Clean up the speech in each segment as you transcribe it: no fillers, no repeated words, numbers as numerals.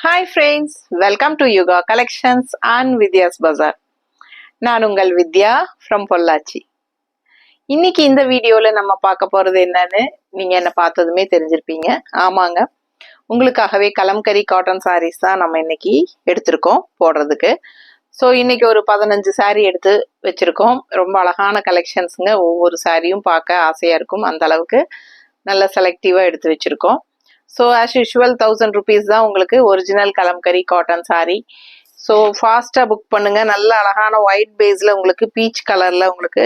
Hi friends, welcome to Yoga Collections and Vidya's Bazaar. நான் உங்கள் வித்யா from Pollachi. இன்னைக்கு இந்த வீடியோல நம்ம பார்க்க போறது என்னன்னு நீங்க என்ன பார்த்ததுமே தெரிஞ்சிருப்பீங்க. ஆமாங்க, உங்களுக்காகவே கலம்கரி காட்டன் சாரீஸ் தான் நம்ம இன்னைக்கு எடுத்திருக்கோம் போடுறதுக்கு. ஸோ இன்னைக்கு ஒரு 15 சாரீ எடுத்து வச்சிருக்கோம். ரொம்ப அழகான கலெக்ஷன்ஸுங்க. ஒவ்வொரு சாரியும் பார்க்க ஆசையா இருக்கும். அந்த அளவுக்கு நல்ல செலக்டிவா எடுத்து வச்சிருக்கோம். ஸோ ஆஸ் யூஷுவல் 1000 rupees தான் உங்களுக்கு original Kalamkari cotton sari. So ஃபாஸ்ட்டாக புக் பண்ணுங்க. நல்ல அழகான ஒயிட் பேஸில் உங்களுக்கு பீச் கலரில் உங்களுக்கு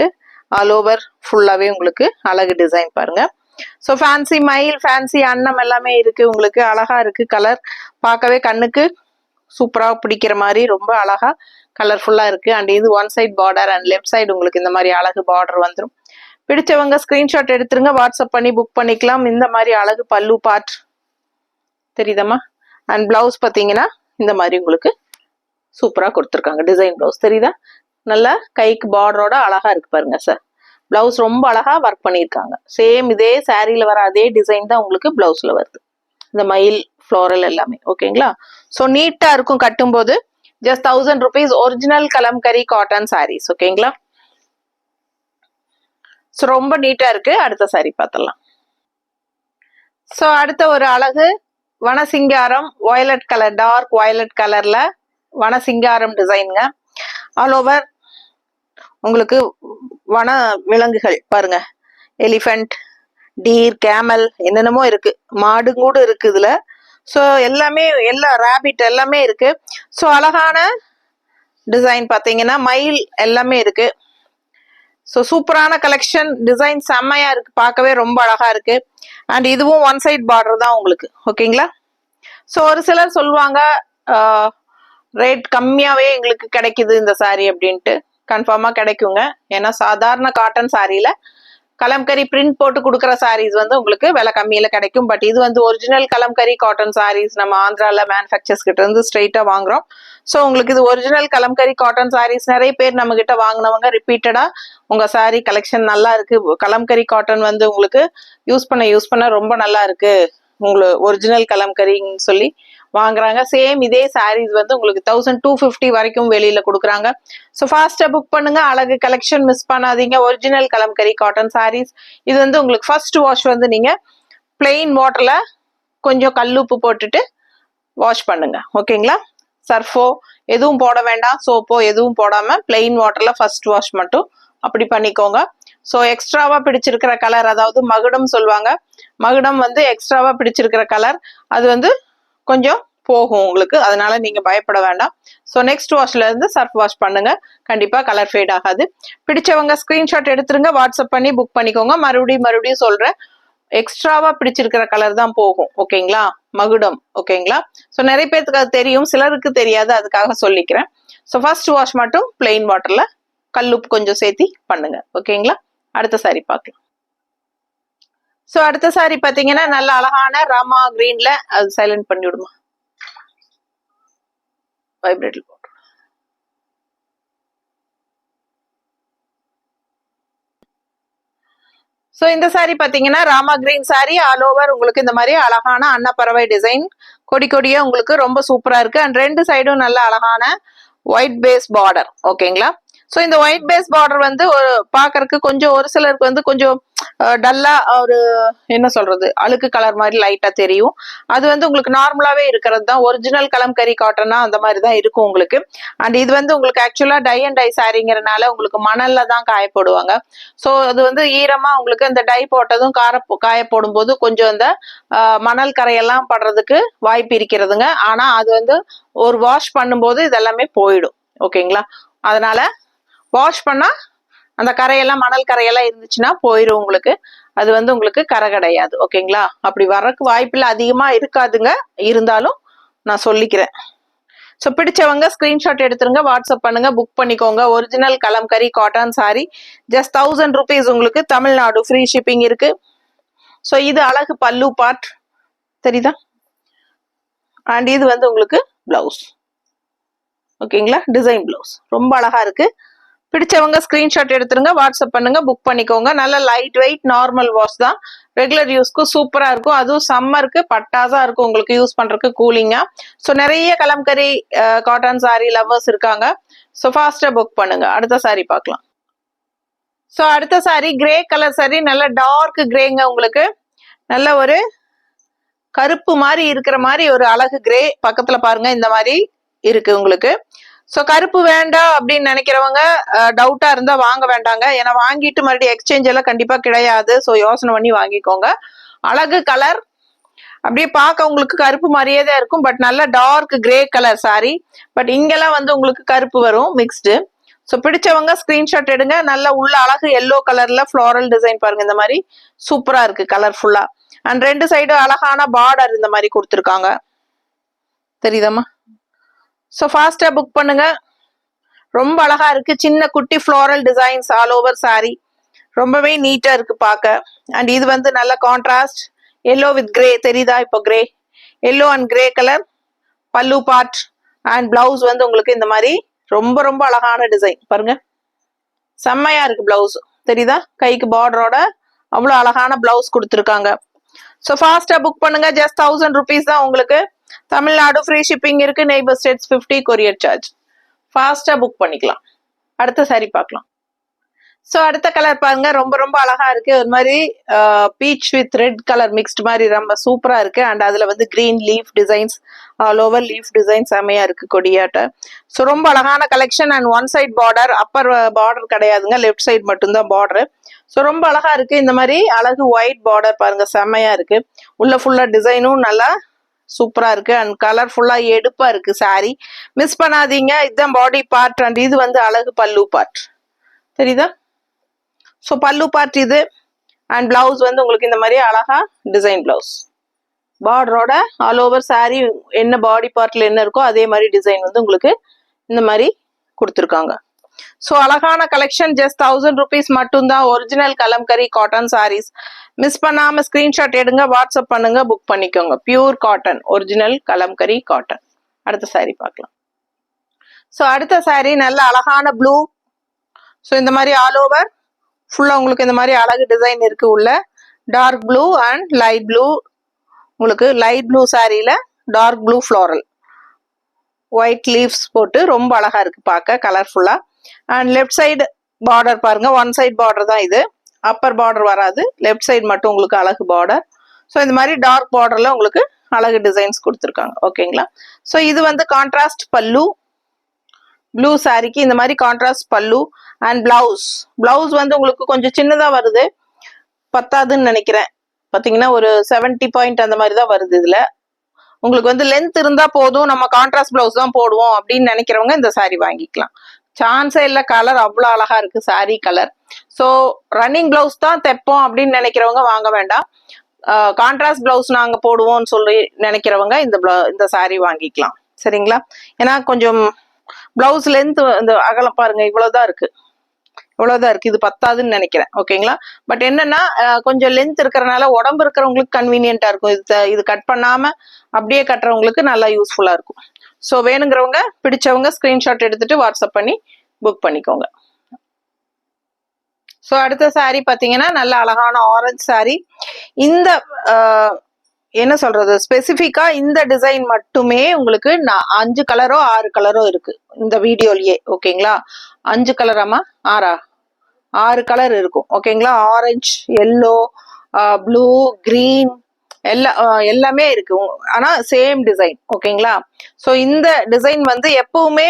ஆல் ஓவர் ஃபுல்லாகவே உங்களுக்கு அழகு டிசைன் பாருங்க. ஸோ ஃபேன்சி மயில், ஃபேன்சி அன்னம் எல்லாமே இருக்குது உங்களுக்கு. அழகாக இருக்குது கலர், பார்க்கவே கண்ணுக்கு சூப்பராக பிடிக்கிற மாதிரி ரொம்ப அழகாக கலர்ஃபுல்லாக இருக்குது. அண்ட் இது one side border and left side உங்களுக்கு இந்த மாதிரி அழகு பார்டர் வந்துடும். பிடிச்சவங்க ஸ்க்ரீன்ஷாட் எடுத்துருங்க, வாட்ஸ்அப் பண்ணி புக் பண்ணிக்கலாம். இந்த மாதிரி அழகு பல்லு பார்ட் தெரியுதம்மா. அண்ட் பிளவுஸ் பார்த்தீங்கன்னா இந்த மாதிரி உங்களுக்கு சூப்பராக கொடுத்துருக்காங்க. டிசைன் பிளவுஸ் தெரியுதா? நல்லா கைக்கு பார்டரோட அழகா இருக்கு பாருங்க சார். பிளவுஸ் ரொம்ப அழகா ஒர்க் பண்ணியிருக்காங்க. சேம் இதே சாரியில வர அதே டிசைன் தான் உங்களுக்கு பிளவுஸ்ல வருது. இந்த மயில் ஃப்ளோரல் எல்லாமே ஓகேங்களா. ஸோ நீட்டா இருக்கும் கட்டும்போது. Just 1000 rupees original Kalamkari cotton saris ஓகேங்களா. ஸோ ரொம்ப நீட்டா இருக்கு. அடுத்த சாரி பார்த்துடலாம். ஸோ அடுத்த ஒரு அழகு வனசிங்காரம் வயலட் கலர், டார்க் வயலட் கலர்ல வனசிங்காரம் டிசைனுங்க. ஆல் ஓவர் உங்களுக்கு வன விலங்குகள் பாருங்க. எலிஃபென்ட், டீர், கேமல் என்னென்னமோ இருக்கு. மாடு கூட இருக்கு இதுல. ஸோ எல்லாமே எல்லா ரேபிட் எல்லாமே இருக்கு. ஸோ அழகான டிசைன் பார்த்தீங்கன்னா மயில் எல்லாமே இருக்கு. ஸோ சூப்பரான கலெக்ஷன். டிசைன் செம்மையா இருக்கு, பார்க்கவே ரொம்ப அழகா இருக்கு. அண்ட் இதுவும் ஒன் சைட் பார்டர் தான் உங்களுக்கு ஓகேங்களா. ஸோ ஒரு சிலர் சொல்லுவாங்க ரேட் கம்மியாவே எங்களுக்கு கிடைக்குது இந்த சாரி அப்படின்ட்டு. கன்ஃபார்மா கிடைக்குங்க. ஏன்னா சாதாரண காட்டன் சாரியில கலம்கரி பிரிண்ட் போட்டு கொடுக்குற சாரீஸ் வந்து உங்களுக்கு விலை கம்மியில கிடைக்கும். பட் இது வந்து ஒரிஜினல் கலம்கரி காட்டன் சாரீஸ் நம்ம ஆந்திரால மேனுஃபேக்சர்ஸ் கிட்ட இருந்து ஸ்ட்ரெயிட்டா வாங்குறோம். ஸோ உங்களுக்கு இது ஒரிஜினல் கலம்கரி காட்டன் சாரீஸ். நிறைய பேர் நம்ம கிட்ட வாங்கினவங்க ரிப்பீட்டடா உங்க சாரி கலெக்ஷன் நல்லா இருக்கு, கலம்கரி காட்டன் வந்து உங்களுக்கு யூஸ் பண்ண ரொம்ப நல்லா இருக்கு, உங்களுக்கு ஒரிஜினல் கலம்கரின்னு சொல்லி வாங்குறாங்க. சேம் இதே சாரீஸ் வந்து உங்களுக்கு 1250 வரைக்கும் வெளியில கொடுக்குறாங்க. ஸோ ஃபாஸ்டா புக் பண்ணுங்க. அழகு கலெக்ஷன் மிஸ் பண்ணாதீங்க. Original Kalamkari cotton saris. இது வந்து உங்களுக்கு ஃபர்ஸ்ட் வாஷ் வந்து நீங்க பிளெயின் வாட்டர்ல கொஞ்சம் கல்லுப்பு போட்டுட்டு வாஷ் பண்ணுங்க ஓகேங்களா. சர்ஃபோ எதுவும் போட வேண்டாம், சோப்போ எதுவும் போடாம பிளெயின் வாட்டர்ல ஃபர்ஸ்ட் வாஷ் மட்டும் அப்படி பண்ணிக்கோங்க. ஸோ எக்ஸ்ட்ராவா பிடிச்சிருக்கிற கலர், அதாவது மகுடம் சொல்லுவாங்க, மகுடம் வந்து எக்ஸ்ட்ராவா பிடிச்சிருக்கிற கலர் அது வந்து கொஞ்சம் போகும் உங்களுக்கு. அதனால நீங்க பயப்பட வேண்டாம். ஸோ நெக்ஸ்ட் வாஷ்ல இருந்து சர்ஃப் வாஷ் பண்ணுங்க, கண்டிப்பா கலர் ஃபேட் ஆகாது. பிடிச்சவங்க ஸ்கிரீன்ஷாட் எடுத்துருங்க, வாட்ஸ்அப் பண்ணி புக் பண்ணிக்கோங்க. மறுபடியும் சொல்றேன், எக்ஸ்ட்ராவா பிடிச்சிருக்கிற கலர் தான் போகும் ஓகேங்களா, மகுடம் ஓகேங்களா. ஸோ நிறைய பேருக்கு அது தெரியும், சிலருக்கு தெரியாது, அதுக்காக சொல்லிக்கிறேன். ஸோ ஃபர்ஸ்ட் வாஷ் மட்டும் பிளெயின் வாட்டர்ல கல்லுப்பு கொஞ்சம் சேர்த்தி பண்ணுங்க ஓகேங்களா. அடுத்த சாரி பார்க்கலாம். ஸோ அடுத்த சாரி பார்த்தீங்கன்னா நல்ல அழகான ராமா கிரீன்ல, அது சைலண்ட் பண்ணி விடுமா, வைப்ரேட்டில் போட்டு. ஸோ இந்த சாரி பார்த்தீங்கன்னா Rama green sorry. All over உங்களுக்கு இந்த மாதிரி அழகான அன்னப்பறவை டிசைன் கொடி கொடியா உங்களுக்கு ரொம்ப சூப்பரா இருக்கு. அண்ட் ரெண்டு சைடும் நல்ல அழகான ஒயிட் பேஸ் பார்டர் ஓகேங்களா. ஸோ இந்த ஒயிட் பேஸ் பார்டர் வந்து ஒரு பார்க்கறதுக்கு கொஞ்சம் ஒரு சிலருக்கு வந்து கொஞ்சம் டல்லா ஒரு என்ன சொல்றது அழுக்கு கலர் மாதிரி லைட்டா தெரியும். அது வந்து உங்களுக்கு நார்மலாவே இருக்கிறது தான். ஒரிஜினல் கலம்கரி காட்டனா அந்த மாதிரி தான் இருக்கும் உங்களுக்கு. அண்ட் இது வந்து உங்களுக்கு ஆக்சுவலா டை அண்ட் டை சாரிங்கிறனால உங்களுக்கு மணல்ல தான் காய போடுவாங்க. ஸோ அது வந்து ஈரமா உங்களுக்கு இந்த டை போட்டதும் காய போடும் போது கொஞ்சம் இந்த மணல் கரையெல்லாம் படுறதுக்கு வாய்ப்பு இருக்கிறதுங்க. ஆனா அது வந்து ஒரு வாஷ் பண்ணும்போது இதெல்லாமே போயிடும் ஓகேங்களா. அதனால வாஷ் பண்ணா அந்த கரையெல்லாம் மணல் கரையெல்லாம் இருந்துச்சுன்னா போயிடும் உங்களுக்கு. அது வந்து உங்களுக்கு கரை கிடையாது ஓகேங்களா. அப்படி வர்றதுக்கு வாய்ப்பில்லை, அதிகமா இருக்காதுங்க, இருந்தாலும் நான் சொல்லிக்கிறேன். ஸோ பிடிச்சவங்க ஸ்கிரீன்ஷாட் எடுத்துருங்க, வாட்ஸ்அப் பண்ணுங்க, புக் பண்ணிக்கோங்க. Original Kalamkari cotton sorry just 1000 rupees உங்களுக்கு. தமிழ்நாடு ஃப்ரீ ஷிப்பிங் இருக்கு. ஸோ இது அழகு பல்லு பார்ட் தெரியுதா. அண்ட் இது வந்து உங்களுக்கு பிளவுஸ் ஓகேங்களா, டிசைன் பிளவுஸ் ரொம்ப அழகா இருக்கு. பிடிச்சவங்க ஸ்கிரீன்ஷாட் எடுத்துருங்க, வாட்ஸ்அப் பண்ணுங்க, புக் பண்ணிக்கோங்க. நல்ல லைட் வெயிட் நார்மல் வாஷ் தான், ரெகுலர் யூஸ்க்கு சூப்பரா இருக்கும். அதுவும் சம்மருக்கு பட்டாசா இருக்கும் உங்களுக்கு யூஸ் பண்றதுக்கு கூலிங்கா. ஸோ நிறைய கலம்கரி காட்டன் சாரி லவ்வர்ஸ் இருக்காங்க. ஸோ ஃபாஸ்டா புக் பண்ணுங்க. அடுத்த சாரி பார்க்கலாம். ஸோ அடுத்த சாரி கிரே கலர் சாரி, நல்ல டார்க் கிரேங்க. உங்களுக்கு நல்ல ஒரு கருப்பு மாதிரி இருக்கிற மாதிரி ஒரு அழகு கிரே. பக்கத்துல பாருங்க இந்த மாதிரி இருக்கு உங்களுக்கு. ஸோ கருப்பு வேண்டாம் அப்படின்னு நினைக்கிறவங்க டவுட்டா இருந்தா வாங்க வேண்டாங்க. ஏன்னா வாங்கிட்டு மறுபடியும் எக்ஸ்சேஞ்ச் எல்லாம் கண்டிப்பா கிடையாது. ஸோ யோசனை பண்ணி வாங்கிக்கோங்க. அழகு கலர், அப்படியே பார்க்க உங்களுக்கு கருப்பு மாதிரியே தான் இருக்கும். பட் நல்ல dark grey colour sari. But இங்கெல்லாம் வந்து உங்களுக்கு கருப்பு வரும் மிக்ஸ்டு. ஸோ பிடிச்சவங்க ஸ்கிரீன்ஷாட் எடுங்க. நல்ல உள்ள அழகு எல்லோ கலர்ல ஃப்ளாரல் டிசைன் பாருங்க, இந்த மாதிரி சூப்பரா இருக்கு கலர்ஃபுல்லா. அண்ட் ரெண்டு சைடும் அழகான பார்டர் இந்த மாதிரி கொடுத்துருக்காங்க, தெரியுதாமா? ஸோ ஃபாஸ்டா புக் பண்ணுங்க. ரொம்ப அழகா இருக்கு, சின்ன குட்டி floral designs all over sorry, ரொம்பவே நீட்டா இருக்கு பார்க்க. அண்ட் இது வந்து நல்ல கான்ட்ராஸ்ட் எல்லோ வித் கிரே, தெரியுதா? இப்போ grey, yellow and grey colour பல்லு பார்ட். அண்ட் பிளவுஸ் வந்து உங்களுக்கு இந்த மாதிரி ரொம்ப ரொம்ப அழகான டிசைன் பாருங்க, செம்மையா இருக்கு பிளவுஸ், தெரியுதா? கைக்கு பார்டரோட அவ்வளோ அழகான பிளவுஸ் கொடுத்துருக்காங்க. ஸோ ஃபாஸ்டா புக் பண்ணுங்க. ஜஸ்ட் 1000 rupees தான் உங்களுக்கு. தமிழ்நாடு ஃப்ரீ ஷிப்பிங் இருக்கு, நெய்பர் ஸ்டேட்ஸ் 50 கொரியர் சார்ஜ். ஃபாஸ்டா புக் பண்ணிக்கலாம். அடுத்த சாரி பார்க்கலாம். ஸோ அடுத்த கலர் பாருங்க, ரொம்ப ரொம்ப அழகா இருக்கு. ஒரு மாதிரி peach with red colour mixed மாதிரி ரொம்ப சூப்பரா இருக்கு. அண்ட் அதுல வந்து green leaf designs, all over leaf design செமையா இருக்கு கொடியாட்ட. ஸோ ரொம்ப அழகான collection. And one side border, upper border கிடையாதுங்க, லெஃப்ட் சைட் மட்டும்தான் பார்டர். ஸோ ரொம்ப அழகா இருக்கு. இந்த மாதிரி அழகு ஒயிட் பார்டர் பாருங்க, செம்மையா இருக்கு. உள்ள ஃபுல்லா டிசைனும் நல்லா சூப்பரா இருக்கு. அண்ட் கலர் ஃபுல்லா எடுப்பா இருக்கு சாரி, மிஸ் பண்ணாதீங்க. இதுதான் பாடி பார்ட். அண்ட் இது வந்து அழகு பல்லு பார்ட், தெரியுதா? ஸோ பல்லு பார்ட் இது. அண்ட் பிளவுஸ் வந்து உங்களுக்கு இந்த மாதிரி அழகா டிசைன் பிளவுஸ், பார்டரோட ஆல் ஓவர் சாரி என்ன பாடி பார்ட்ல என்ன இருக்கோ அதே மாதிரி டிசைன் வந்து உங்களுக்கு இந்த மாதிரி கொடுத்துருக்காங்க. ஸோ அழகான கலெக்ஷன். ஜஸ்ட் 1000 rupees மட்டும்தான். Original Kalamkari cotton saris. Miss பண்ணாம ஸ்கிரீன்ஷாட் எடுங்க, வாட்ஸ்அப் பண்ணுங்க, புக் பண்ணிக்கோங்க. Pure cotton, original Kalamkari cotton. அடுத்த சாரி பார்க்கலாம். ஸோ அடுத்த சாரி நல்ல அழகான ப்ளூ. ஸோ இந்த மாதிரி ஆல் ஓவர் ஃபுல்லா உங்களுக்கு இந்த மாதிரி அழகு டிசைன் இருக்கு. உள்ள dark blue and light blue. உங்களுக்கு லைட் ப்ளூ சாரியில dark blue floral white leaves போட்டு ரொம்ப அழகா இருக்கு பார்க்க, கலர்ஃபுல்லா. அண்ட் லெஃப்ட் சைடு பார்டர் பாருங்க, ஒன் சைட் பார்டர் தான் இது, அப்பர் பார்டர் வராது, லெஃப்ட் சைடு மட்டும் உங்களுக்கு அழகு பார்டர். ஸோ இந்த மாதிரி டார்க் பார்டர்ல உங்களுக்கு அழகு டிசைன்ஸ் கொடுத்துருக்காங்க. ஓகேங்களா? ஸோ இது வந்து கான்ட்ராஸ்ட் பல்லு, ப்ளூ சாரிக்கு இந்த மாதிரி கான்ட்ராஸ்ட் பல்லு. அண்ட் பிளவுஸ், பிளவுஸ் வந்து உங்களுக்கு கொஞ்சம் சின்னதா வருது, பத்தாதுன்னு நினைக்கிறேன். பார்த்தீங்கன்னா ஒரு 70 பாயிண்ட் அந்த மாதிரி தான் வருது. இதுல உங்களுக்கு வந்து லென்த் இருந்தா போதும், நம்ம கான்ட்ராஸ்ட் பிளவுஸ் தான் போடுவோம் அப்படின்னு நினைக்கிறவங்க இந்த சாரி வாங்கிக்கலாம். சான்ஸே இல்லை, கலர் அவ்வளோ அழகா இருக்கு sorry colour. So running blouse தான் தைப்போம் அப்படின்னு நினைக்கிறவங்க வாங்க வேண்டாம். கான்ட்ராஸ்ட் பிளவுஸ் நாங்க போடுவோம்னு சொல்லி நினைக்கிறவங்க இந்த சாரி வாங்கிக்கலாம், சரிங்களா? ஏன்னா கொஞ்சம் பிளவுஸ் லென்த் இந்த அகலம் பாருங்க, இவ்வளவுதான் இருக்கு, இவ்வளவுதான் இருக்கு. இது பத்தாதுன்னு நினைக்கிறேன். ஓகேங்களா? பட் என்னன்னா கொஞ்சம் லென்த் இருக்கிறனால உடம்பு இருக்கிறவங்களுக்கு கன்வீனியன்டா இருக்கும். இது கட் பண்ணாம அப்படியே கட்டுறவங்களுக்கு நல்லா யூஸ்ஃபுல்லா இருக்கும். ஸோ வேணுங்கிறவங்க பிடிச்சவங்க ஸ்கிரீன்ஷாட் எடுத்துட்டு வாட்ஸ்அப் பண்ணி புக் பண்ணிக்கோங்க. ஸோ அடுத்த சாரி பார்த்தீங்கன்னா நல்ல அழகான ஆரஞ்சு சாரி. இந்த என்ன சொல்றது, ஸ்பெசிஃபிக்கா இந்த டிசைன் மட்டுமே உங்களுக்கு 5 கலரோ 6 கலரோ இருக்கு இந்த வீடியோலயே. ஓகேங்களா? 5 கலராமா 6 கலர் இருக்கும். ஓகேங்களா? ஆரஞ்சு, எல்லோ, ப்ளூ, கிரீன் எல்லாமே இருக்கு. ஆனா சேம் டிசைன். ஓகேங்களா? ஸோ இந்த டிசைன் வந்து எப்பவுமே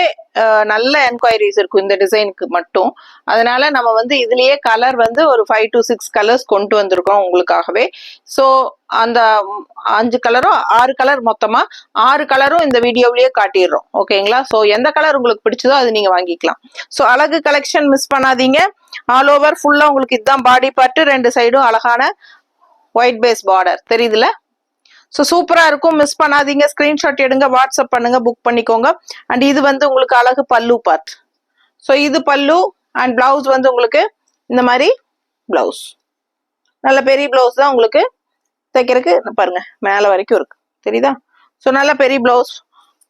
நல்ல என்கொயரிஸ் இருக்கும் இந்த டிசைனுக்கு மட்டும். அதனால நம்ம வந்து இதுலயே கலர் வந்து ஒரு 5 to 6 கலர்ஸ் கொண்டு வந்திருக்கோம் உங்களுக்காகவே. ஸோ அந்த 5 கலரும் 6 கலர், மொத்தமா 6 கலரும் இந்த வீடியோவிலேயே காட்டிடுறோம். ஓகேங்களா? ஸோ எந்த கலர் உங்களுக்கு பிடிச்சதோ அது நீங்க வாங்கிக்கலாம். ஸோ அழகு கலெக்ஷன் மிஸ் பண்ணாதீங்க. ஆல் ஓவர் ஃபுல்லா உங்களுக்கு இதுதான் பாடி பார்ட், 2 சைடும் அழகான ஒயிட் பேஸ் பார்டர், தெரியுதுல? ஸோ சூப்பரா இருக்கும், மிஸ் பண்ணாதீங்க. ஸ்கிரீன்ஷாட் எடுங்க, வாட்ஸ்அப் பண்ணுங்க, புக் பண்ணிக்கோங்க. அண்ட் இது வந்து உங்களுக்கு அழகு பல்லு பார்ட். ஸோ இது பல்லு. அண்ட் பிளவுஸ் வந்து உங்களுக்கு இந்த மாதிரி பிளவுஸ், நல்ல பெரிய பிளவுஸ் தான் உங்களுக்கு தைக்கிறதுக்கு பாருங்க, மேல வரைக்கும் இருக்கு, தெரியுதா? ஸோ நல்ல பெரிய பிளவுஸ்.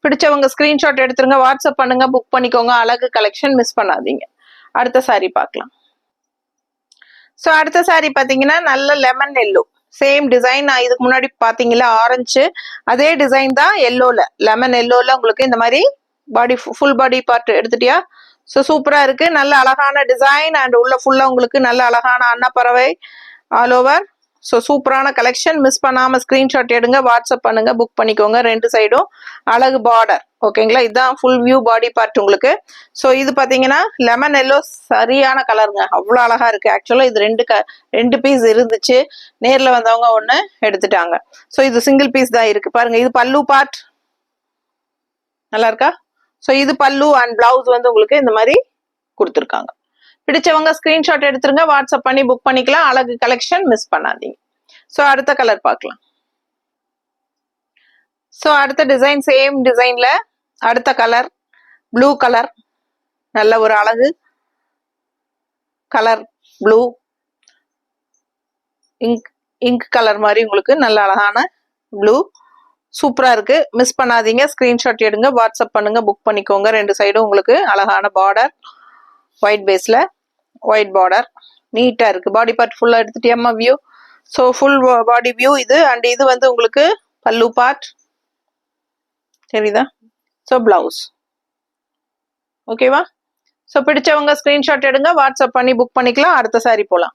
பிடிச்சவங்க ஸ்கிரீன்ஷாட் எடுத்துருங்க, வாட்ஸ்அப் பண்ணுங்க, புக் பண்ணிக்கோங்க. அழகு கலெக்ஷன் மிஸ் பண்ணாதீங்க. அடுத்த சாரி பார்க்கலாம். ஸோ அடுத்த சாரி பார்த்தீங்கன்னா நல்ல லெமன் எல்லோ, சேம் டிசைன். நான் இதுக்கு முன்னாடி பார்த்தீங்களா ஆரஞ்சு, அதே டிசைன் தான் எல்லோல, லெமன் எல்லோல உங்களுக்கு இந்த மாதிரி பாடி ஃபுல் பாடி பார்ட் எடுத்துட்டியா. ஸோ சூப்பரா இருக்கு, நல்ல அழகான டிசைன் அண்ட் உள்ள ஃபுல்லா உங்களுக்கு நல்ல அழகான அன்னப்பறவை ஆல் ஓவர். ஸோ சூப்பரான கலெக்ஷன். மிஸ் பண்ணாம ஸ்கிரீன்ஷாட் எடுங்க, வாட்ஸ்அப் பண்ணுங்க, புக் பண்ணிக்கோங்க. ரெண்டு சைடும் அழகு பார்டர். ஓகேங்களா, இதுதான் ஃபுல் வியூ பாடி பார்ட் உங்களுக்கு. ஸோ இது பாத்தீங்கன்னா லெமன் எல்லோ சரியான கலருங்க, அவ்வளோ அழகா இருக்கு. ஆக்சுவலா இது ரெண்டு பீஸ் இருந்துச்சு, நேர்ல வந்தவங்க ஒண்ணு எடுத்துட்டாங்க. ஸோ இது சிங்கிள் பீஸ் தான் இருக்கு பாருங்க. இது பல்லு பார்ட் நல்லா இருக்கா. ஸோ இது பல்லு அண்ட் பிளவுஸ் வந்து உங்களுக்கு இந்த மாதிரி கொடுத்துருக்காங்க. பிடிச்சவங்க ஸ்கிரீன்ஷாட் எடுத்துருங்க, வாட்ஸ்அப் பண்ணி புக் பண்ணிக்கலாம். அழகு கலெக்ஷன், மிஸ் பண்ணாதீங்க. ஸோ அடுத்த கலர் பார்க்கலாம். ஸோ அடுத்த டிசைன் சேம் டிசைன்ல அடுத்த கலர் ப்ளூ கலர், நல்ல ஒரு அழகு கலர் ப்ளூ, இங்க் கலர் மாதிரி உங்களுக்கு நல்ல அழகான ப்ளூ, சூப்பரா இருக்கு. மிஸ் பண்ணாதீங்க, ஸ்கிரீன்ஷாட் எடுங்க, வாட்ஸ்அப் பண்ணுங்க, புக் பண்ணிக்கோங்க. ரெண்டு சைடும் உங்களுக்கு அழகான பார்டர், ஒயிட் பேஸ்ல ஒயிட் பார்டர், நீட்டா இருக்கு. பாடி பார்ட் ஃபுல்லா எடுத்துட்டியம்மா view. So full body view இது. அண்ட் இது வந்து உங்களுக்கு பல்லு பார்ட் தெரியுதா. ஸோ பிளவுஸ் ஓகேவா. ஸோ பிடிச்சவங்க ஸ்கிரீன்ஷாட் எடுங்க, வாட்ஸ்அப் பண்ணி புக் பண்ணிக்கலாம். அடுத்த சாரி போலாம்.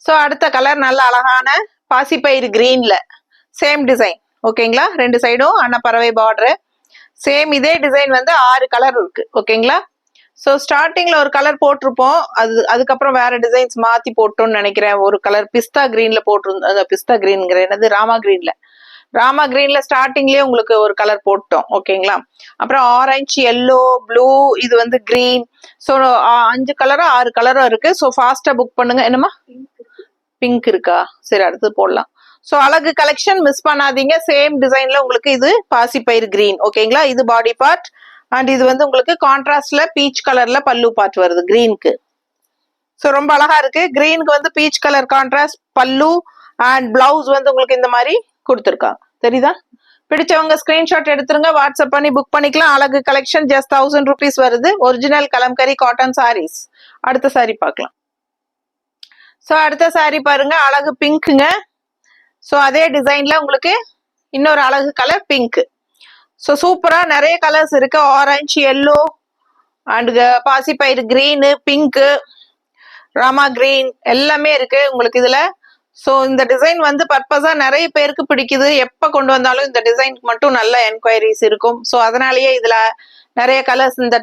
ஸோ அடுத்த கலர் நல்ல அழகான பாசிப்பயிறு கிரீன்ல சேம் டிசைன். ஓகேங்களா, ரெண்டு சைடும் அன்னப்பறவை பார்டர். சேம் இதே டிசைன் வந்து 6 கலர் இருக்கு. ஓகேங்களா. ஸோ ஸ்டார்டிங்ல ஒரு கலர் போட்டிருப்போம், அதுக்கப்புறம் வேற டிசைன்ஸ் மாத்தி போட்டோம்னு நினைக்கிறேன். ஒரு கலர் பிஸ்தா கிரீன்ல போட்டிருந்தோம், பிஸ்தா கிரீன்ங்கிற என்னது ராமா கிரீன்ல ஸ்டார்டிங்லயே உங்களுக்கு ஒரு கலர் போட்டோம். ஓகேங்களா. அப்புறம் ஆரஞ்சு, எல்லோ, ப்ளூ, இது வந்து கிரீன். ஸோ 5 கலரோ 6 கலரோ இருக்கு. ஸோ ஃபாஸ்டா புக் பண்ணுங்க. என்னமா பிங்க் இருக்கா, சரி அடுத்து போடலாம். ஸோ அழகு கலெக்ஷன், மிஸ் பண்ணாதீங்க. சேம் டிசைன்ல உங்களுக்கு இது பாசிப்பயிறு கிரீன். ஓகேங்களா, இது பாடி பார்ட் அண்ட் இது வந்து உங்களுக்கு கான்ட்ராஸ்ட்ல பீச் கலர்ல பல்லு பார்ட் வருது கிரீனுக்கு. ஸோ ரொம்ப அழகா இருக்கு. கிரீனுக்கு வந்து பீச் கலர் கான்ட்ராஸ்ட் பல்லு அண்ட் பிளவுஸ் வந்து உங்களுக்கு இந்த மாதிரி கொடுத்துருக்காங்க. தெரியுதா. பிடிச்சவங்க ஸ்கிரீன்ஷாட் எடுத்துருங்க, வாட்ஸ்அப் பண்ணி புக் பண்ணிக்கலாம். அழகு கலெக்ஷன் ஜஸ்ட் 1000 rupees வருது. Original Kalamkari cotton saris. அடுத்த சாரி பார்க்கலாம். ஸோ அடுத்த சாரி பாருங்க, அழகு பிங்க்குங்க. ஸோ அதே டிசைன்ல உங்களுக்கு இன்னொரு அழகு கலர் பிங்க். ஸோ சூப்பரா நிறைய கலர்ஸ் இருக்கு. ஆரஞ்சு, எல்லோ அண்ட் பாசிப்பயிறு கிரீனு, பிங்க்கு, ராமா கிரீன் எல்லாமே இருக்கு உங்களுக்கு இதுல. ஸோ இந்த டிசைன் வந்து பர்பஸா நிறைய பேருக்கு பிடிக்குது. எப்ப கொண்டு வந்தாலும் இந்த டிசைனுக்கு மட்டும் நல்ல என்கொயரிஸ் இருக்கும். ஸோ அதனாலயே இதுல நிறைய கலர்ஸ் இந்த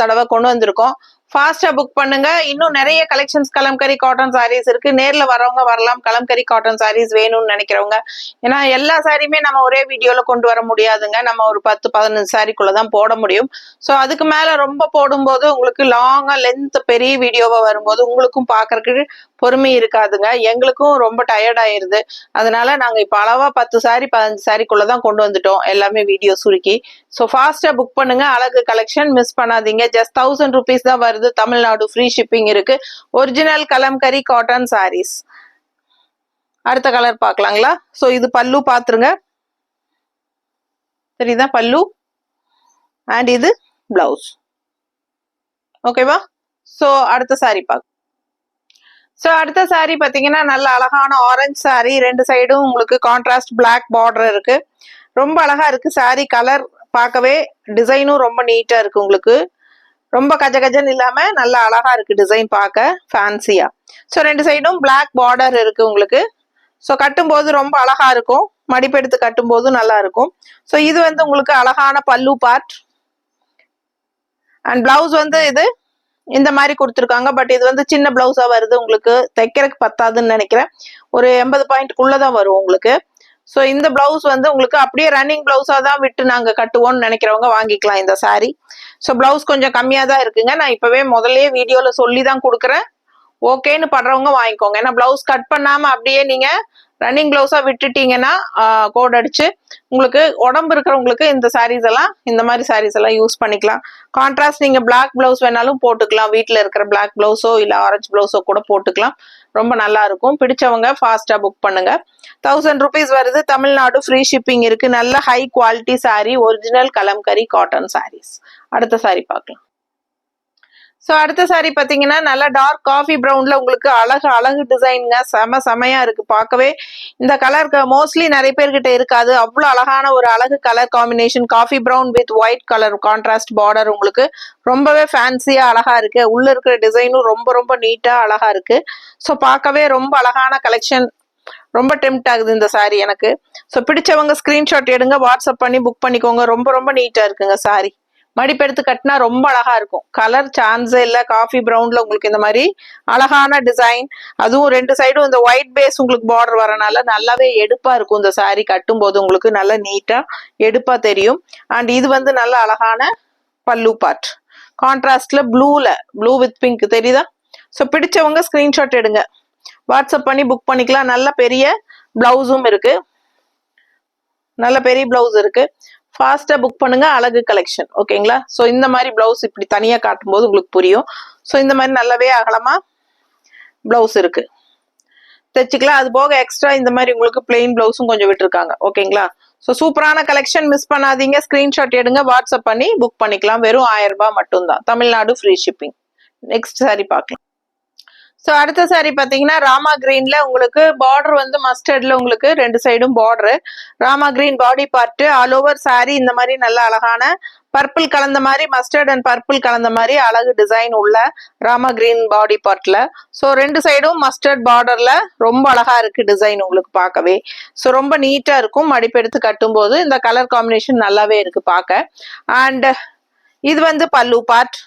தடவை கொண்டு வந்திருக்கோம். ஃபாஸ்டா புக் பண்ணுங்க. இன்னும் நிறைய கலெக்ஷன்ஸ் கலம்கரி காட்டன் சாரீஸ் இருக்கு. நேர்ல வரவங்க வரலாம். கலம்கரி காட்டன் சாரீஸ் வேணும்னு நினைக்கிறவங்க, ஏன்னா எல்லா சாரியுமே நம்ம ஒரே வீடியோல கொண்டு வர முடியாதுங்க. நம்ம ஒரு 10-15 சாரிக்குள்ளதான் போட முடியும். ஸோ அதுக்கு மேல ரொம்ப போடும்போது உங்களுக்கு லாங்கா லென்த் பெரிய வீடியோவா வரும்போது உங்களுக்கும் பாக்குறதுக்கு பொறுமை இருக்காதுங்க, எங்களுக்கும் ரொம்ப டயர்ட் ஆயிருது. அதனால நாங்க இப்ப அளவா 10 சாரி 15 சாரிக்குள்ளதான் கொண்டு வந்துட்டோம், எல்லாமே வீடியோ சுருக்கி. ஸோ ஃபாஸ்டா புக் பண்ணுங்க. அழகு கலெக்ஷன், மிஸ் பண்ணாதீங்க. ஜஸ்ட் 1000 rupees தான் வருது. தமிழ்நாடு ஃப்ரீ ஷிப்பிங் இருக்கு. Original Kalamkari cotton saris. அடுத்த கலர் பார்க்கலாங்களா. ஸோ இது பல்லு பாத்துருங்க, சரிதா பல்லு அண்ட் இது பிளவுஸ். ஓகேவா. ஸோ அடுத்த சாரி பார்க்க. ஸோ அடுத்த சாரி பாத்தீங்கன்னா நல்ல அழகான ஆரஞ்சு சாரி. ரெண்டு சைடும் உங்களுக்கு கான்ட்ராஸ்ட் பிளாக் பார்டர் இருக்கு. ரொம்ப அழகா இருக்கு சாரி கலர் பார்க்கவே. டிசைனும் ரொம்ப நீட்டா இருக்கு உங்களுக்கு. ரொம்ப கஜகஜன்னு இல்லாம நல்லா அழகா இருக்கு டிசைன் பார்க்க ஃபேன்சியா. ஸோ ரெண்டு சைடும் பிளாக் பார்டர் இருக்கு உங்களுக்கு. ஸோ கட்டும்போது ரொம்ப அழகா இருக்கும், மடிப்பெடுத்து கட்டும் போது நல்லா இருக்கும். ஸோ இது வந்து உங்களுக்கு அழகான பல்லு பார்ட் அண்ட் பிளவுஸ் வந்து இது இந்த மாதிரி கொடுத்துருக்காங்க. பட் இது வந்து சின்ன பிளவுஸா வருது, உங்களுக்கு தைக்கிறதுக்கு பத்தாதுன்னு நினைக்கிறேன். ஒரு 80 பாயிண்ட்குள்ளதான் வரும் உங்களுக்கு. ஸோ இந்த பிளவுஸ் வந்து உங்களுக்கு அப்படியே ரன்னிங் பிளவுஸா தான் விட்டு நாங்க கட்டுவோம்னு நினைக்கிறவங்க வாங்கிக்கலாம் இந்த சாரி. ஸோ பிளவுஸ் கொஞ்சம் கம்மியா தான் இருக்குங்க. நான் இப்பவே முதல்லயே வீடியோல சொல்லி தான் கொடுக்குறேன். ஓகேன்னு படுறவங்க வாங்கிக்கோங்க. ஏன்னா பிளவுஸ் கட் பண்ணாம அப்படியே நீங்க ரன்னிங் பிளவுஸா விட்டுட்டீங்கன்னா கோட் அடிச்சு உங்களுக்கு உடம்பு இருக்கிறவங்களுக்கு இந்த சாரீஸ் எல்லாம், இந்த மாதிரி சாரீஸ் எல்லாம் யூஸ் பண்ணிக்கலாம். கான்ட்ராஸ்ட் நீங்க பிளாக் பிளவுஸ் வேணாலும் போட்டுக்கலாம். வீட்டுல இருக்கிற பிளாக் பிளவுஸோ இல்ல ஆரஞ்சு பிளவுஸோ கூட போட்டுக்கலாம். ரொம்ப நல்லா இருக்கும். பிடிச்சவங்க ஃபாஸ்டா புக் பண்ணுங்க. 1000 rupees வருது. தமிழ்நாடு ஃப்ரீ ஷிப்பிங் இருக்கு. நல்ல high quality sari, original Kalamkari cotton saris. அடுத்த சாரி பார்க்கலாம். ஸோ அடுத்த சாரி பார்த்தீங்கன்னா நல்லா டார்க் காஃபி ப்ரௌன்ல உங்களுக்கு அழகு டிசைனுங்க, செமையா இருக்கு பார்க்கவே. இந்த கலருக்கு மோஸ்ட்லி நிறைய பேர்கிட்ட இருக்காது. அவ்வளோ அழகான ஒரு அழகு colour combination, coffee brown with white colour contrast border, உங்களுக்கு ரொம்பவே ஃபேன்சியா அழகா இருக்கு. உள்ள இருக்கிற டிசைனும் ரொம்ப நீட்டா அழகா இருக்கு. ஸோ பார்க்கவே ரொம்ப அழகான கலெக்ஷன். ரொம்ப டெம்ட் ஆகுது இந்த சாரி எனக்கு. ஸோ பிடிச்சவங்க ஸ்கிரீன்ஷாட் எடுங்க, வாட்ஸ்அப் பண்ணி புக் பண்ணிக்கோங்க. ரொம்ப நீட்டா இருக்குங்க சாரி. மடிப்பெடுத்து கட்டினா ரொம்ப அழகா இருக்கும். கலர் சான்ஸே இல்ல. காஃபி ப்ரௌன்ல உங்களுக்கு இந்த மாதிரி அழகான டிசைன், அதுவும் 2 சைடும் இந்த ஒயிட் பேஸ் உங்களுக்கு பார்டர் வரனால நல்லாவே எடுப்பா இருக்கும். இந்த சாரி கட்டும் போது உங்களுக்கு நல்ல நீட்டா எடுப்பா தெரியும். அண்ட் இது வந்து நல்ல அழகான பல்லு பார்ட், கான்ட்ராஸ்ட்ல ப்ளூ வித் பிங்க் தெரியுதா? ஸோ பிடிச்சவங்க ஸ்கிரீன்ஷாட் எடுங்க, வாட்ஸ்அப் பண்ணி புக் பண்ணிக்கலாம். நல்ல பெரிய பிளவுஸும் இருக்கு, நல்ல பெரிய பிளவுஸ் இருக்கு. ஃபாஸ்டா புக் பண்ணுங்க. அழகு கலெக்ஷன். ஓகேங்களா? ஸோ இந்த மாதிரி பிளவுஸ் இப்படி தனியா காட்டும் போது உங்களுக்கு புரியும். ஸோ இந்த மாதிரி நல்லாவே அகலமா பிளவுஸ் இருக்கு, தைச்சுக்கலாம். அது போக எக்ஸ்ட்ரா இந்த மாதிரி உங்களுக்கு பிளெயின் பிளவுஸும் கொஞ்சம் விட்டுருக்காங்க. ஓகேங்களா? ஸோ சூப்பரான கலெக்ஷன், மிஸ் பண்ணாதீங்க. ஸ்கிரீன்ஷாட் எடுங்க, வாட்ஸ்அப் பண்ணி புக் பண்ணிக்கலாம். வெறும் 1000 ரூபாய் மட்டும்தான். Tamil Nadu free shipping. Next sorry பார்க்கலாம். ஸோ அடுத்த சாரி பார்த்தீங்கன்னா ராமா கிரீன்ல உங்களுக்கு பார்டர் வந்து மஸ்டர்ட்ல உங்களுக்கு 2 சைடும் border. Rama green body part, all over sorry இந்த மாதிரி நல்ல அழகான பர்பிள் கலந்த மாதிரி, மஸ்டர்ட் அண்ட் பர்பிள் கலந்த மாதிரி அழகு டிசைன் உள்ள ராமா கிரீன் பாடி பார்ட்ல. ஸோ 2 சைடும் மஸ்டர்ட் பார்டர்ல ரொம்ப அழகா இருக்கு டிசைன் உங்களுக்கு பார்க்கவே. ஸோ ரொம்ப நீட்டா இருக்கும். மடிப்பெடுத்து கட்டும் போது இந்த கலர் காம்பினேஷன் நல்லாவே இருக்கு பார்க்க. அண்ட் இது வந்து பல்லு பார்ட்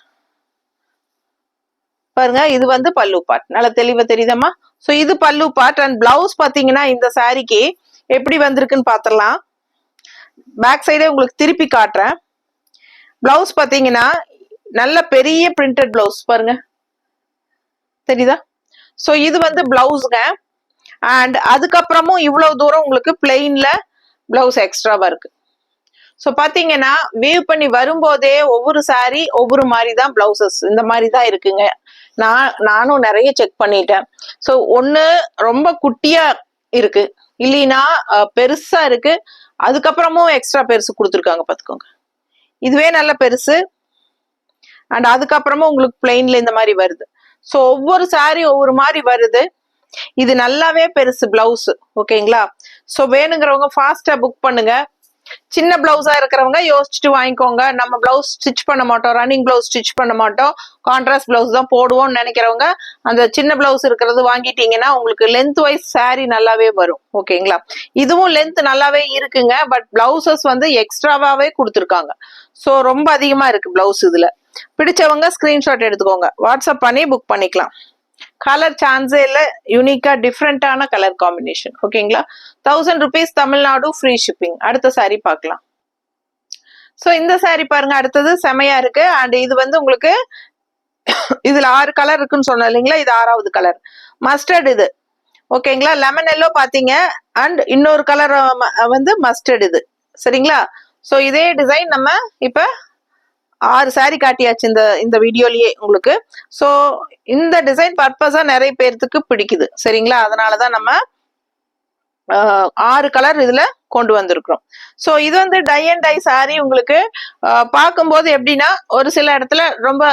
பாருங்க. இது வந்து பல்லு பார்ட், நல்ல தெளிவா தெரியுதம்மா? ஸோ இது பல்லு பார்ட். அண்ட் பிளவுஸ் பாத்தீங்கன்னா இந்த சாரிக்கு எப்படி வந்திருக்குன்னு பாத்திரலாம். பேக் சைடே உங்களுக்கு திருப்பி காட்டுறேன். பிளவுஸ் பாத்தீங்கன்னா நல்ல பெரிய பிரிண்டட் பிளவுஸ் பாருங்க, தெரியுதா? ஸோ இது வந்து பிளவுஸ்ங்க. அண்ட் அதுக்கப்புறமும் இவ்வளவு தூரம் உங்களுக்கு பிளெயின்ல பிளவுஸ் எக்ஸ்ட்ராவா இருக்கு. ஸோ பாத்தீங்கன்னா வீவ் பண்ணி வரும்போதே ஒவ்வொரு சாரி ஒவ்வொரு மாதிரி தான் பிளவுசஸ் இந்த மாதிரி தான் இருக்குங்க. நானும் நிறைய செக் பண்ணிட்டேன். ஸோ ஒண்ணு ரொம்ப குட்டியா இருக்கு, இல்லைன்னா பெருசா இருக்கு, அதுக்கப்புறமும் எக்ஸ்ட்ரா பெருசு கொடுத்துருக்காங்க பாத்துக்கோங்க. இதுவே நல்ல பெருசு. அண்ட் அதுக்கப்புறமும் உங்களுக்கு பிளெயின்ல இந்த மாதிரி வருது. ஸோ ஒவ்வொரு சாரி ஒவ்வொரு மாதிரி வருது. இது நல்லாவே பெருசு பிளவுஸ். ஓகேங்களா? ஸோ வேணுங்கிறவங்க ஃபாஸ்டா புக் பண்ணுங்க. சின்ன பிளவுஸா இருக்கிறவங்க யோசிச்சுட்டு வாங்கிக்கோங்க. நம்ம பிளவுஸ் ஸ்டிச் பண்ண மாட்டோம், ரன்னிங் பிளவுஸ் ஸ்டிச் பண்ண மாட்டோம், கான்ட்ராஸ்ட் பிளவுஸ் தான் போடுவோம்னு நினைக்கிறவங்க அந்த சின்ன பிளவுஸ் இருக்கிறது வாங்கிட்டீங்கன்னா உங்களுக்கு லென்த் வைஸ் சாரி நல்லாவே வரும். ஓகேங்களா? இதுவும் லென்த் நல்லாவே இருக்குங்க. பட் பிளவுசஸ் வந்து எக்ஸ்ட்ராவாவே கொடுத்துருக்காங்க. ஸோ ரொம்ப அதிகமா இருக்கு பிளவுஸ் இதுல. பிடிச்சவங்க ஸ்கிரீன்ஷாட் எடுத்துக்கோங்க, வாட்ஸ்அப் பண்ணி புக் பண்ணிக்கலாம். கலர் சான்ஸே இல்ல, யூனிக்கா டிஃப்ரெண்டான கலர் காம்பினேஷன். ஓகேங்களா? 1000 rupees தமிழ்நாடு ஃப்ரீ ஷிப்பிங். அடுத்த சாரி பார்க்கலாம். ஸோ இந்த சாரி பாருங்க, அடுத்தது செமையா இருக்கு. அண்ட் இது வந்து உங்களுக்கு இதுல 6 கலர் இருக்குன்னு சொன்னோம் இல்லைங்களா? இது 6வது கலர் மஸ்டர்ட் இது. ஓகேங்களா? லெமன் எல்லோ பாத்தீங்க, அண்ட் இன்னொரு கலர் வந்து மஸ்டர்ட் இது. சரிங்களா? ஸோ இதே டிசைன் நம்ம இப்ப 6 சாரி காட்டியாச்சு இந்த வீடியோலயே உங்களுக்கு. ஸோ இந்த டிசைன் பர்பஸா நிறைய பேர்த்துக்கு பிடிக்குது. சரிங்களா? அதனாலதான் நம்ம 6 கலர் இதுல கொண்டு வந்திருக்கிறோம். ஸோ இது வந்து டை அண்ட் டை சாரி. உங்களுக்கு பார்க்கும்போது எப்படின்னா ஒரு சில இடத்துல ரொம்ப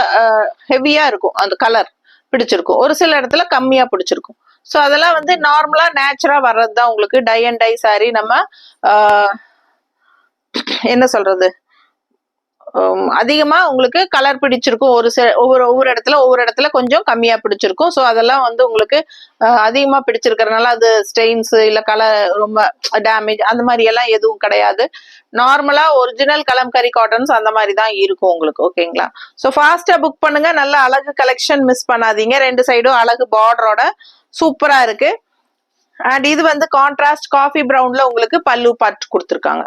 ஹெவியா இருக்கும், அந்த கலர் பிடிச்சிருக்கும், ஒரு சில இடத்துல கம்மியா பிடிச்சிருக்கும். ஸோ அதெல்லாம் வந்து நார்மலா நேச்சுரா வர்றதுதான் உங்களுக்கு டை அண்ட் டை சாரி. நம்ம என்ன சொல்றது, அதிகமா உங்களுக்கு கலர் பிடிச்சிருக்கும், ஒவ்வொரு இடத்துல கொஞ்சம் கம்மியா பிடிச்சிருக்கும். ஸோ அதெல்லாம் வந்து உங்களுக்கு அதிகமா பிடிச்சிருக்கிறதுனால அது ஸ்டெயின்ஸ் இல்ல கலர் ரொம்ப டேமேஜ் அந்த மாதிரி எல்லாம் எதுவும் கிடையாது. நார்மலா ஒரிஜினல் கலம்கரி காட்டன்ஸ் அந்த மாதிரி தான் இருக்கும் உங்களுக்கு. ஓகேங்களா? ஸோ ஃபாஸ்டா புக் பண்ணுங்க. நல்ல அழகு கலெக்ஷன், மிஸ் பண்ணாதீங்க. 2 சைடும் அழகு பார்டரோட சூப்பரா இருக்கு. அண்ட் இது வந்து கான்ட்ராஸ்ட் காஃபி ப்ரௌன்ல உங்களுக்கு பல்லு பார்ட் கொடுத்துருக்காங்க,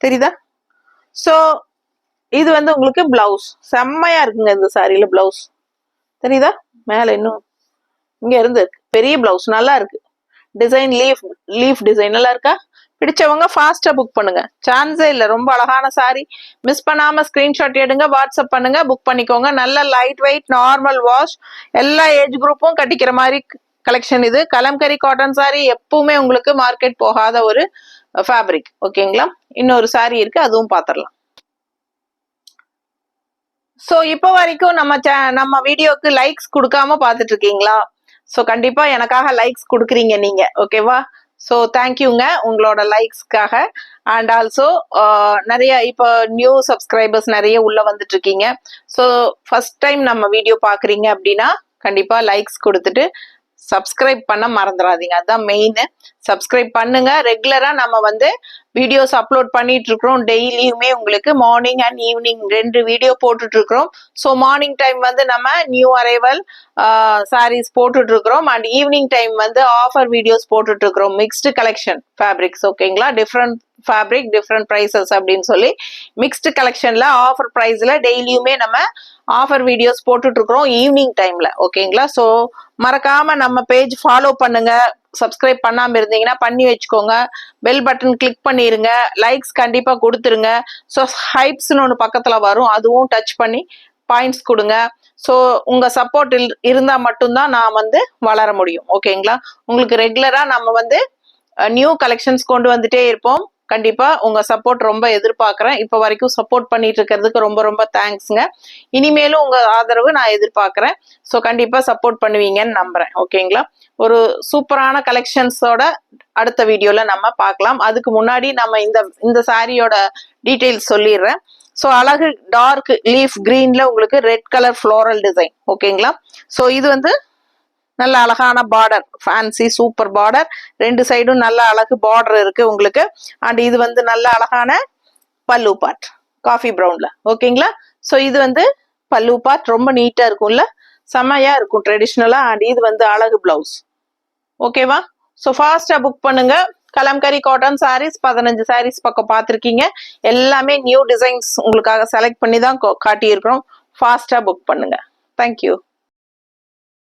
தெரியுதா? ஸோ இது வந்து உங்களுக்கு பிளவுஸ் செம்மையா இருக்குங்க. இந்த சாரியில பிளவுஸ் தெரியுதா? மேல இன்னும் இங்க இருந்து பெரிய பிளவுஸ் நல்லா இருக்கு. டிசைன் லீஃப் டிசைன் நல்லா இருக்கா? பிடிச்சவங்க ஃபாஸ்டா புக் பண்ணுங்க, சான்ஸே இல்ல. ரொம்ப அழகான சாரி, மிஸ் பண்ணாம ஸ்கிரீன்ஷாட் எடுங்க, வாட்ஸ்அப் பண்ணுங்க, புக் பண்ணிக்கோங்க. நல்ல லைட் வெயிட் நார்மல் வாஷ், எல்லா ஏஜ் குரூப்பும் கட்டிக்கிற மாதிரி கலெக்ஷன் இது. கலம்கரி காட்டன் சாரி எப்பவுமே உங்களுக்கு மார்க்கெட் போகாத ஒரு ஃபேப்ரிக். ஓகேங்களா? இன்னொரு சாரி இருக்கு, அதுவும் பாத்திரலாம். ஸோ இப்போ வரைக்கும் நம்ம வீடியோக்கு லைக்ஸ் கொடுக்காம பார்த்துட்டு இருக்கீங்களா? ஸோ கண்டிப்பா எனக்காக லைக்ஸ் கொடுக்குறீங்க நீங்க, ஓகேவா? ஸோ தேங்க்யூங்க உங்களோட லைக்ஸ்க்காக. அண்ட் ஆல்சோ நிறைய இப்போ நியூ சப்ஸ்கிரைபர்ஸ் நிறைய உள்ள வந்துட்டு இருக்கீங்க. ஸோ ஃபர்ஸ்ட் டைம் நம்ம வீடியோ பார்க்குறீங்க அப்படின்னா கண்டிப்பா லைக்ஸ் கொடுத்துட்டு சப்ஸ்கிரைப் பண்ண மறந்துடாதீங்க. அதுதான் மெயின். சப்ஸ்கிரைப் பண்ணுங்க. ரெகுலரா நம்ம வீடியோஸ் அப்லோட் பண்ணிட்டு இருக்கிறோம். டெய்லியுமே உங்களுக்கு மார்னிங் அண்ட் ஈவினிங் 2 வீடியோ போட்டுட்டு இருக்கிறோம். ஸோ மார்னிங் டைம் நம்ம நியூ அரைவல் சாரீஸ் போட்டுட்டு இருக்கிறோம். And evening time offer videos போட்டுட்டு இருக்கிறோம். மிக்ஸ்டு கலெக்ஷன் ஃபேப்ரிக்ஸ், ஓகேங்களா? டிஃப்ரெண்ட் ஃபேப்ரிக் டிஃப்ரெண்ட் ப்ரைசஸ் அப்படின்னு சொல்லி மிக்ஸ்டு கலெக்ஷன்ல ஆஃபர் ப்ரைஸ்ல டெய்லியுமே நம்ம ஆஃபர் வீடியோஸ் போட்டுட்டு இருக்கிறோம் ஈவினிங் டைம்ல, ஓகேங்களா? ஸோ மறக்காம நம்ம பேஜ் ஃபாலோ பண்ணுங்க. சப்ஸ்கிரைப் பண்ணாம இருந்தீங்கன்னா பண்ணி வச்சுக்கோங்க. பெல் பட்டன் கிளிக் பண்ணிருங்க. லைக்ஸ் கண்டிப்பா கொடுத்துருங்க. ஸோ ஹைப்ஸ்னு ஒன்று பக்கத்துல வரும், அதுவும் டச் பண்ணி பாயிண்ட்ஸ் கொடுங்க. ஸோ உங்க சப்போர்ட் இருந்தா மட்டும்தான் நான் வளர முடியும், ஓகேங்களா? உங்களுக்கு ரெகுலரா நம்ம நியூ கலெக்ஷன்ஸ் கொண்டு வந்துட்டே இருப்போம். கண்டிப்பா உங்க சப்போர்ட் ரொம்ப எதிர்பார்க்கிறேன். இப்ப வரைக்கும் சப்போர்ட் பண்ணிட்டு இருக்கிறதுக்கு ரொம்ப ரொம்ப தேங்க்ஸ்ங்க. இனிமேலும் உங்க ஆதரவு நான் எதிர்பார்க்கிறேன். ஸோ கண்டிப்பா சப்போர்ட் பண்ணுவீங்கன்னு நம்புறேன், ஓகேங்களா? ஒரு சூப்பரான கலெக்ஷன்ஸோட அடுத்த வீடியோல நம்ம பார்க்கலாம். அதுக்கு முன்னாடி நம்ம இந்த சாரியோட டீட்டெயில்ஸ் சொல்லிடுறேன். ஸோ அழகு டார்க் லீஃப் கிரீன்ல உங்களுக்கு ரெட் கலர் ஃப்ளோரல் டிசைன், ஓகேங்களா? ஸோ இது நல்ல அழகான பார்டர், ஃபேன்சி சூப்பர் பார்டர். 2 சைடும் நல்ல அழகு பார்டர் இருக்கு உங்களுக்கு. அண்ட் இது நல்ல அழகான பல்லு பார்ட் காஃபி ப்ரௌன்ல, ஓகேங்களா? ஸோ இது பல்லு பார்ட் ரொம்ப நீட்டா இருக்கும்ல, செம்மையா இருக்கும் ட்ரெடிஷ்னலா. அண்ட் இது அழகு பிளவுஸ், ஓகேவா? ஸோ ஃபாஸ்டா புக் பண்ணுங்க. கலம்கரி காட்டன் சாரீஸ் 15 சாரீஸ் பக்கம் பார்த்துருக்கீங்க. எல்லாமே நியூ டிசைன்ஸ் உங்களுக்காக செலக்ட் பண்ணி தான் காட்டியிருக்கிறோம். ஃபாஸ்டா புக் பண்ணுங்க. தேங்க்யூ.